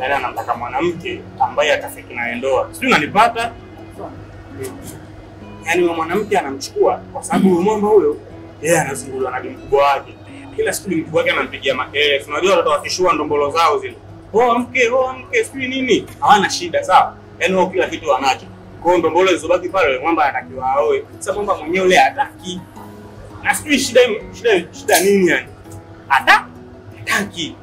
Dada anamtaka mwanamke ambaye atafiki naye ndoa. Sio unanipata? Yaani mwanamke anamchukua kwa sababu mwamba huyo yeye anazunguliwa na mkubwa wake. Kila siku mkubwa wake anampigia makelele. Unajua watoto wakishua ndombolo zao zile. Oh mke, sijui nini. Hawana shida sawa. Yaani wao kila kitu wanacho. Kwa hiyo ndombolo zilizobaki pale mwamba anatakiwa aoe. Sasa mwamba mwenyewe yule hataki. Na sijui shida nini yani? Hataki.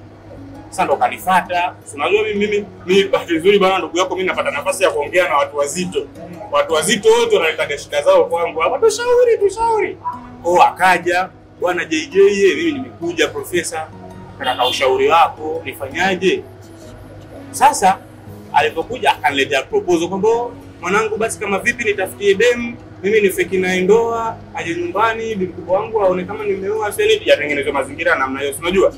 Sasa ndo kanifuata. Unajua mimi bahati nzuri bwana ndugu yako mimi napata nafasi ya kuongea na watu wazito. Watu wazito wote wanaleta shida zao kwangu. Hapa tushauri. Akaja bwana JJ mimi nimekuja profesa. Nataka ushauri wako nifanyaje? Sasa alipokuja akaniletea proposal kwamba mwanangu basi kama vipi nitafutie demu mimi nifiki naye ndoa aje nyumbani mkubwa wangu aone kama nimeoa sasa hivi yatengenezwe mazingira namna hiyo unajua.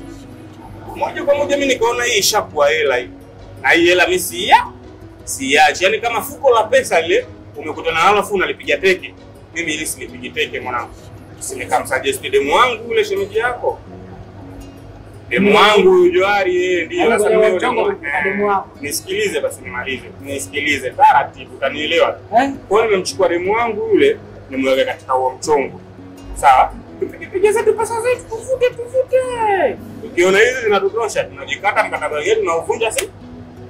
Moja kwa moja mimi nikaona hii ishakuwa hela hii. Na hii hela mimi siachi. Yaani kama fuko la pesa ile umekutana nalo afu unalipiga teke. Mimi ili silipige teke mwanangu. Nikamsuggest demu wangu yule shemeji yako. Demu wangu Johari yeye ndiye sasa demu wako. Nisikilize basi nimalize. Nisikilize taratibu utanielewa. Kwa hiyo nimemchukua demu wangu yule nimweka katika huo mchongo. Sawa? Tupige zetu pesa zetu tuvute. Ukiona hizi zinatutosha tunajikata mkataba wetu na uvunja sisi.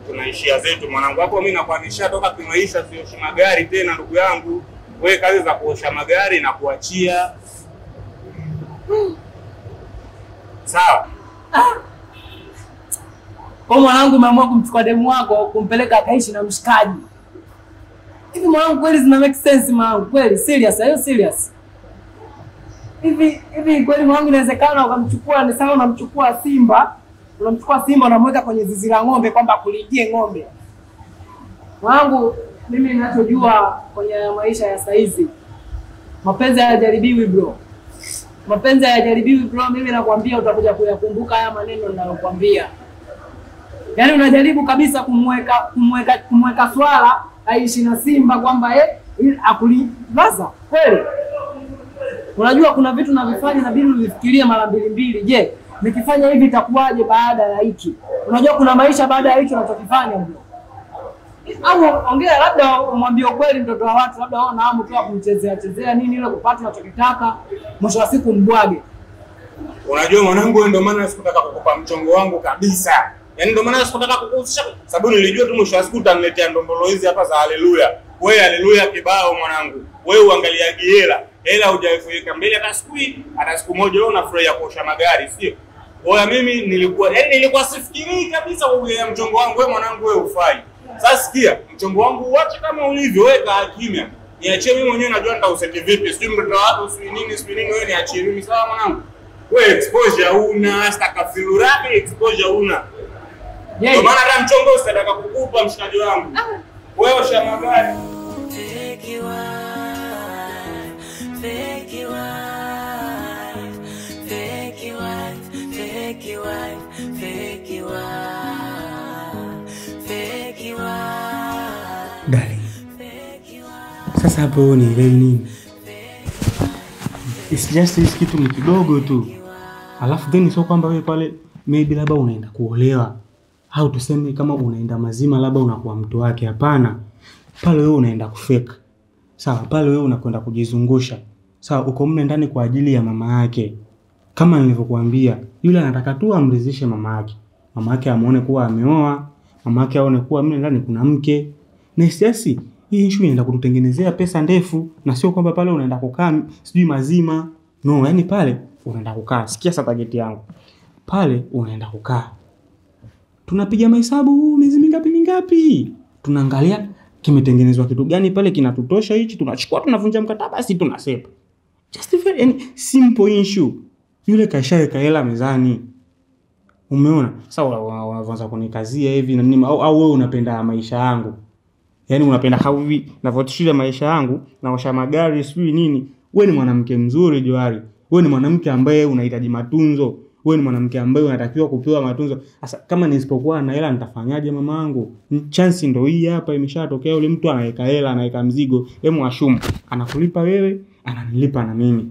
Tunaishia zetu mwanangu hapo mimi nakuanisha toka kimaisha sio magari tena ndugu yangu. Wewe kazi za kuosha magari na kuachia. Sawa? Kwa mwanangu umeamua kumchukua demu wako kumpeleka akaishi na mshikaji. Hivi mwanangu kweli zina make sense mwanangu kweli serious. Hivi kweli mwanangu inawezekana ukamchukua ni sawa unamchukua Simba unamweka kwenye zizi la ng'ombe kwamba kulindie ng'ombe. Mwanangu mimi ninachojua kwenye maisha ya saizi mapenzi hayajaribiwi bro. Mimi nakwambia utakuja kuyakumbuka haya maneno ninayokuambia. Yaani unajaribu kabisa kumweka swala aishi na Simba kwamba akulivaza kweli. Unajua kuna vitu navifanya na bila uvifikirie mara mbili. Je, nikifanya hivi itakuwaje baada ya hiki? Unajua kuna maisha baada ya hicho unachokifanya bro. Au ongea labda umwambie ukweli mtoto wa watu labda wao naamu tu kumchezea nini ile kupata unachokitaka mwisho wa siku mbwage. Unajua mwanangu ndio maana sikutaka kukupa mchongo wangu kabisa. Yaani ndio maana sikutaka kukuhusisha sababu nilijua tu mwisho wa siku utaniletea ndombolo hizi hapa za haleluya. Wewe haleluya kibao mwanangu. Wewe uangaliaje hela hujaifuika mbele hata siku moja wewe unafurahia kuosha magari sio? Oya mimi nilikuwa sifikiri kabisa kuongea mchongo wangu wewe mwanangu wewe ufai. Sasa sikia mchongo wangu uache kama ulivyo weka kimya. Niachie mimi mwenyewe najua nitauseti vipi. Sijui mtoto wako sijui nini wewe niachie mimi sawa mwanangu. Wewe exposure una stakafilu rapi exposure una. Ndio maana hata mchongo usitaka kukupa mshikaji wangu. Wewe osha magari. Dali. Sasa hapo ni nini? It's just this kitu ni kidogo tu. Alafu then sio kwamba wewe pale maybe labda unaenda kuolewa au tuseme kama unaenda mazima labda unakuwa mtu wake hapana. Pale wewe unaenda kufake. Sawa, pale wewe unakwenda kujizungusha. Sawa, uko mle ndani kwa ajili ya mama yake. Kama nilivyokuambia, yule anataka tu amridhishe mama yake. Mama yake amuone kuwa ameoa, mama yake aone kuwa mle ndani kuna mke. Na siasi, hii issue inaenda kututengenezea pesa ndefu na sio kwamba pale unaenda kukaa sijui mazima. No, yani pale unaenda kukaa. Sikia sasa target yangu. Pale unaenda kukaa. Tunapiga mahesabu miezi mingapi. Tunaangalia kimetengenezwa kitu gani pale kinatutosha hichi tunachukua tunavunja mkataba basi tunasepa. Just a very simple issue. Yule kaishaweka hela mezani. Umeona? Sasa unaanza kunikazia hivi na nini au wewe unapenda maisha yangu. Yaani unapenda hivi navyotishiria maisha yangu naosha magari sijui nini. Wewe ni mwanamke mzuri Johari. Wewe ni mwanamke ambaye unahitaji matunzo. Wewe ni mwanamke ambaye unatakiwa kupewa matunzo. Sasa kama nisipokuwa na hela nitafanyaje mamangu? Chance ndio hii hapa imeshatokea yule mtu anaweka hela, anaweka mzigo, hemu ashumu. Anakulipa wewe, ananilipa na mimi.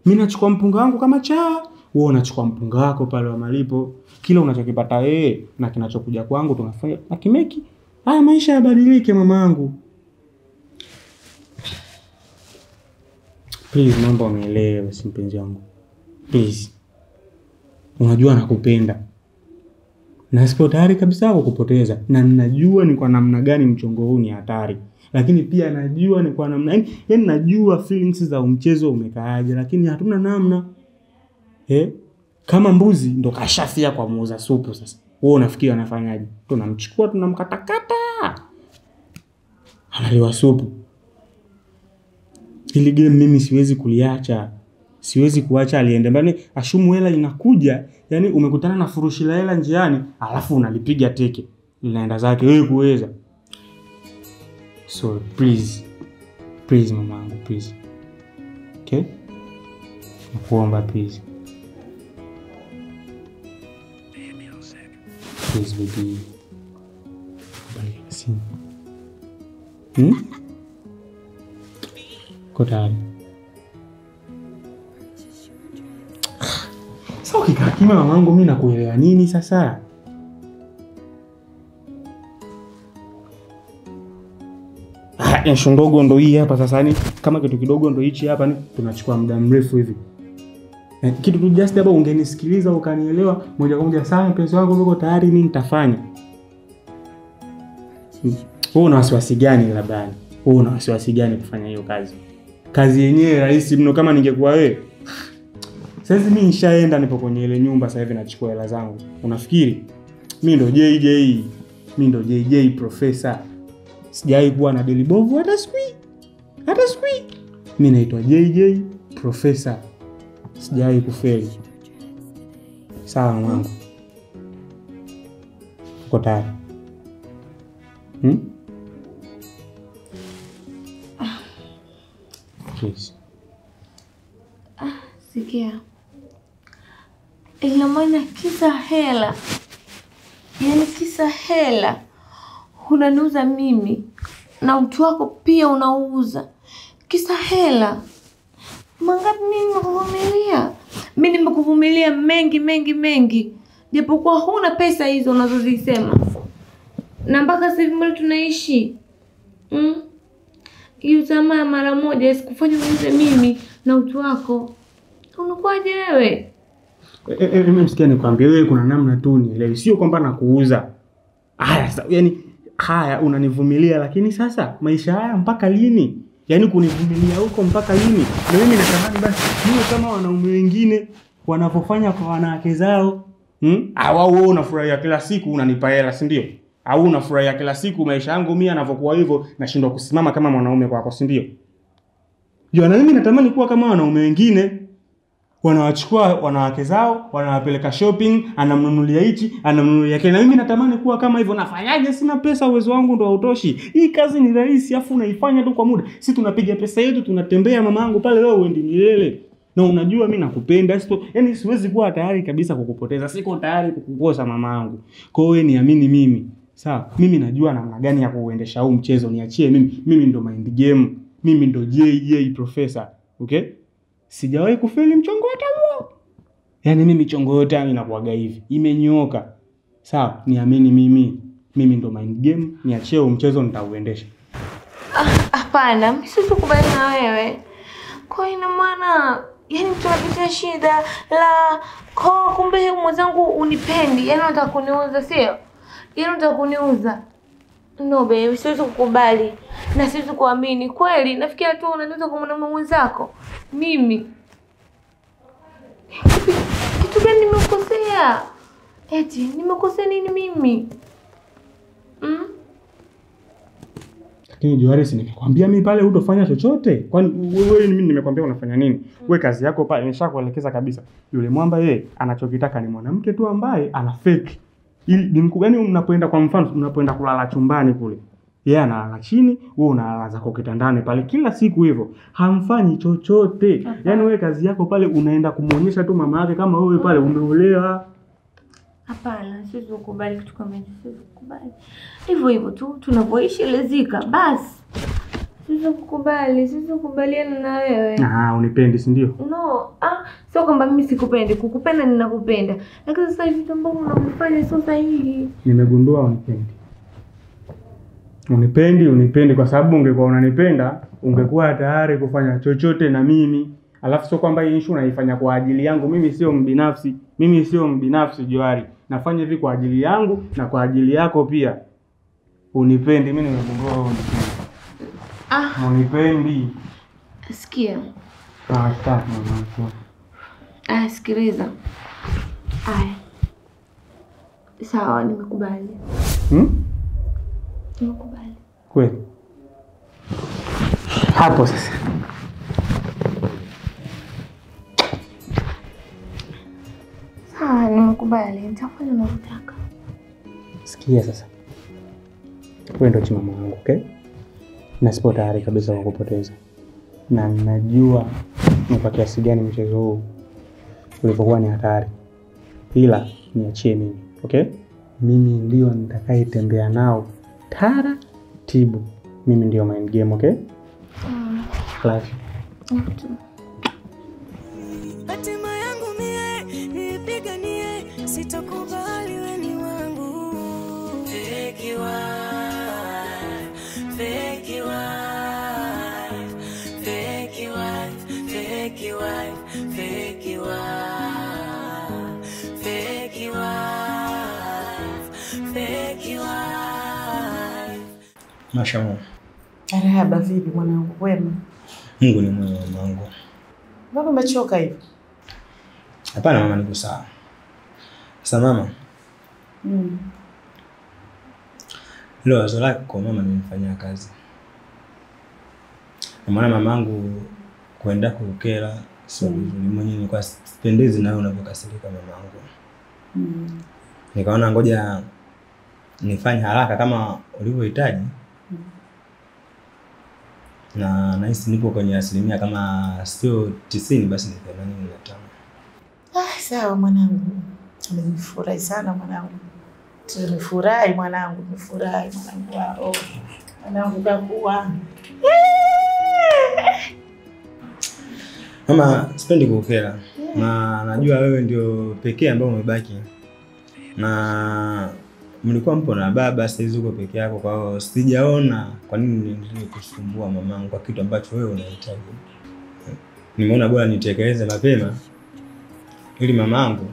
Mimi nachukua mpunga wangu kama chawa, wewe unachukua mpunga wako pale wa malipo, kila unachokipata wewe na kinachokuja kwangu tunafanya na kimeki. Haya maisha yabadilike mamangu. Please naomba unielewe si mpenzi wangu. Please. Unajua nakupenda. Na sipo tayari kabisa kukupoteza. Na ninajua ni kwa namna gani mchongo huu ni hatari. Lakini pia najua ni kwa namna yani najua feelings za mchezo umekaaje, lakini hatuna namna. Kama mbuzi ndo kashafia kwa muuza supu sasa. Wewe unafikiri anafanyaje? Tunamchukua tunamkatakata. Analiwa supu. Hili game mimi siwezi kuliacha. Siwezi kuacha aliende mbali. Ashumu hela inakuja, yani umekutana na furushi la hela njiani, alafu unalipiga teke. Linaenda zake wewe kuweza. So please. Please mamangu, please. Okay? Nakuomba please. Please baby. Bali sini. Kotari. Sasa ukikaa kimya mamangu mimi nakuelewa nini sasa? Issue ndogo ndo hii hapa sasa ni kama kitu kidogo ndo hichi hapa ni tunachukua muda mrefu hivi. Kitu tu just hapa ungenisikiliza ukanielewa moja kwa moja sana mpenzi wangu uko tayari mimi nitafanya. Wewe una wasiwasi gani labda? Wewe una wasiwasi gani kufanya hiyo kazi? Kazi yenyewe rahisi mno kama ningekuwa wewe. Sasa mimi nishaenda nipo kwenye ile nyumba sasa hivi nachukua hela zangu. Unafikiri? Mimi ndo JJ. Mimi ndo JJ professor. Sijai kuwa na deli bovu hata siku. Hata siku. Mimi naitwa JJ professor. Sijai kufeli. Sawa mwanangu. Uko tayari? Please. Sikia. Ila maana kisa hela. Yaani kisa hela. Unaniuza mimi. Na utu wako pia unauza. Kisa hela. Mangapi mimi nimekuvumilia? Mimi nimekuvumilia mengi. Japokuwa huna pesa hizo unazozisema. Na mpaka sasa hivi mbona tunaishi? Hiyo tamaa mara moja sikufanya uniuze mimi na utu wako. Unakuwaje wewe? Mimi msikia nikwambie wewe kuna namna tu nielewi. Sio kwamba nakuuza. Yani haya unanivumilia lakini sasa maisha haya mpaka lini? Yaani kunivumilia huko mpaka lini? Na mimi natamani basi niwe kama wanaume wengine wanapofanya kwa wanawake zao. Au wewe unafurahia kila siku unanipa hela, si ndio? Au unafurahia kila siku maisha yangu mimi yanavyokuwa hivyo nashindwa kusimama kama mwanaume kwako, si ndio? Na mimi natamani kuwa kama wanaume wengine wanawachukua wanawake zao, wanawapeleka shopping, anamnunulia hichi, anamnunulia kile. Na mimi natamani kuwa kama hivyo. Nafanyaje? Sina pesa, uwezo wangu ndo hautoshi. Hii kazi ni rahisi afu unaifanya tu kwa muda. Sisi tunapiga pesa yetu, tunatembea mamangu pale wewe uendi milele. Na unajua mimi nakupenda. Yaani siwezi kuwa tayari kabisa kukupoteza. Siko tayari kukukosa mamangu. Kwa hiyo niamini mimi. Sawa? Mimi najua namna gani ya kuuendesha huu mchezo. Niachie mimi. Mimi ndo mind game. Mimi ndo JJ professor. Okay? Sijawahi kufeli mchongo hata huo. Yaani mimi chongo yote yangu inakuaga hivi. Imenyooka. Sawa, niamini mimi. Mimi ndo mind game, niachie mchezo nitauendesha. Hapana, mimi sikubali na wewe. Kwa ina maana yani tunapitia shida la kumbe mwenzangu unipendi. Yaani unataka kuniuza sio? Yaani unataka kuniuza. No baby, siwezi kukubali. Na siwezi kuamini. Kweli, nafikia tu unaniuza kwa mwanamume mwenzako. Mimi. Kitu gani nimekosea? Eti, nimekosea nini mimi? Lakini Juarez nimekwambia mimi pale hutofanya chochote. Kwani wewe mimi nimekwambia unafanya nini? Wewe kazi yako pale nimeshakuelekeza kabisa. Yule mwamba yeye anachokitaka ni mwanamke tu ambaye ana fake. Ili ni mkugani mnapoenda kwa mfano mnapoenda kulala chumbani kule. Yeye analala chini, wewe unalala zako kitandani pale kila siku hivyo. Hamfanyi chochote. Yaani wewe kazi yako pale unaenda kumuonyesha tu mama yake kama wewe pale umeolewa. Hapana, siwezi kukubali kitu kama hicho, siwezi kukubali. Hivyo tu tunavyoishi lezika basi. Sikukubali, sikubaliana na wewe. Unipendi si ndio? No, sio kwamba mimi sikupendi, kukupenda ninakupenda. Lakini sasa hivi vitu ambavyo unafanya sio sahihi. Nimegundua unipendi. Unipendi kwa sababu ungekuwa unanipenda, ungekuwa tayari kufanya chochote na mimi. Alafu sio kwamba hii issue unaifanya kwa ajili yangu. Mimi sio mbinafsi Johari. Nafanya hivi kwa ajili yangu na kwa ajili yako pia. Unipendi, mimi nimegundua unipendi. Unipendi. Sikia. Stop mama. Sikiliza. Sawa, nimekubali. Nimekubali. Kweli. Hapo sasa. Sawa, nimekubali. Nitafanya unavyotaka. Sikia sasa. Wewe ndio chimama wangu, okay? Na sipo tayari kabisa kukupoteza. Na najua ni kwa kiasi gani mchezo huu ulipokuwa ni hatari. Ila niachie mimi, okay? Mimi ndio nitakayetembea nao taratibu. Mimi ndio mind game, okay? Love you. Hatima yangu mie nipiganie, sitakubali wewe ni wangu. Fake Mashallah. Marhaba, vipi mwanangu, kwema? Mungu ni mwema mwanangu. Mbona umechoka hivi? Hapana mama, niko sawa. Sasa mama. Leo wazo lako kwa mama nimefanyia kazi. Na maana mamangu kwenda kukera sio vizuri. Mwenyewe nilikuwa sipendezi nawe unapokasirika mamangu. Nikaona ngoja nifanye haraka kama ulivyohitaji. Na nahisi nipo kwenye asilimia kama sio 90 basi ni 85. Sawa mwanangu. Nimefurahi sana mwanangu. Nimefurahi mwanangu, wao. Mwanangu kakua. Mama, sipendi kukera. Na najua wewe ndio pekee ambaye umebaki. Na mlikuwa mpo na baba, sasa hizo uko peke yako, kwa hiyo sijaona kwa nini niendelee kusumbua mamangu kwa kitu ambacho wewe unahitaji. Nimeona bora nitekeleze mapema ili mamangu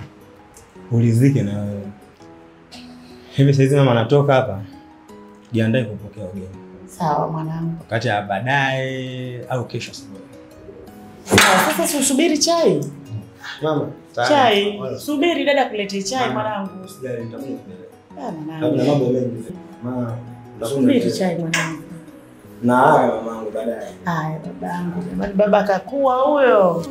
ulizike na wewe. Hivi sasa mama anatoka hapa, jiandae kupokea ugeni. Sawa mwanangu. Wakati baadaye au kesho asubuhi. Sasa usubiri chai. Mama, chai. Subiri dada kulete chai mwanangu. Usijali nitakuja. Mwanangu. Kuna mambo mengi. Mama, subiri chai mwanangu. Na haya mamangu baadaye. Haya babangu. Jamani baba kakua huyo.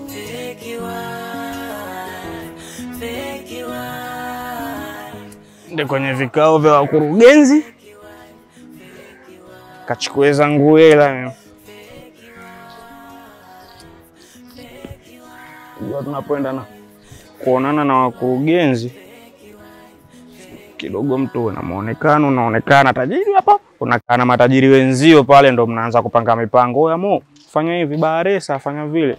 Ndio kwenye vikao vya wakurugenzi. Kachukue zangu hela. Ndio tunapoenda na kuonana na wakurugenzi. Kidogo mtu unaonekana tajiri hapa. Unakaa na matajiri wenzio pale ndo mnaanza kupanga mipango ya fanya hivi baresa, fanya vile.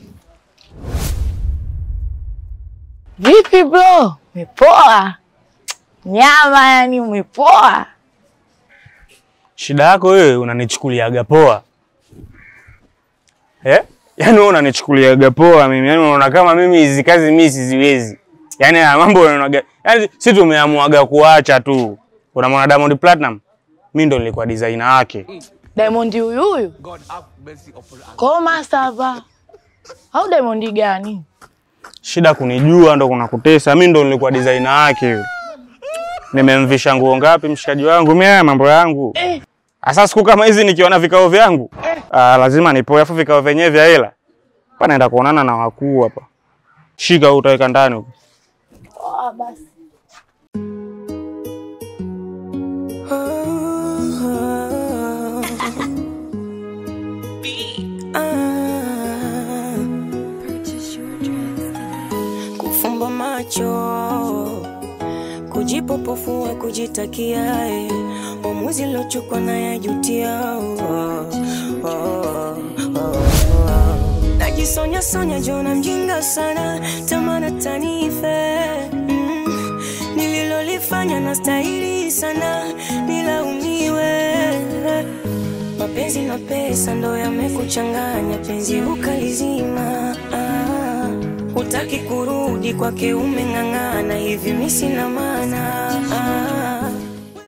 Vipi bro? Umepoa? Nyama yani umepoa? Shida yako wewe unanichukuliaga poa. Yaani wewe unanichukuliaga poa mimi. Yaani unaona kama mimi hizi kazi mimi siziwezi. Yaani mambo unaonaga. Yaani sisi tumeamuaga kuacha tu. Unamwona Diamond Platinum? Mimi ndo nilikuwa designer wake. Diamond huyu? Koma sava. Au Diamond gani? Shida kunijua ndo kuna kutesa. Mimi ndo nilikuwa designer wake. Nimemvisha nguo ngapi mshikaji wangu? Mimi mambo yangu. Sasa siku kama hizi nikiona vikao vyangu, lazima nipoe afu vikao vyenyewe vya hela. Hapa naenda kuonana na wakuu hapa. Shika utaweka ndani huko. Basi. Kufumba macho, kujipopofua, kujitakia maamuzi lochukua na yajutia. Najisonya sonya jona mjinga sana, tamana tanife. Nililolifanya na stahili sana, nilaumiwe. Mapenzi na pesa ndo yamekuchanganya, penzi ukalizima. Hutaki kurudi kwake, umeng'ang'ana hivi mimi sina maana.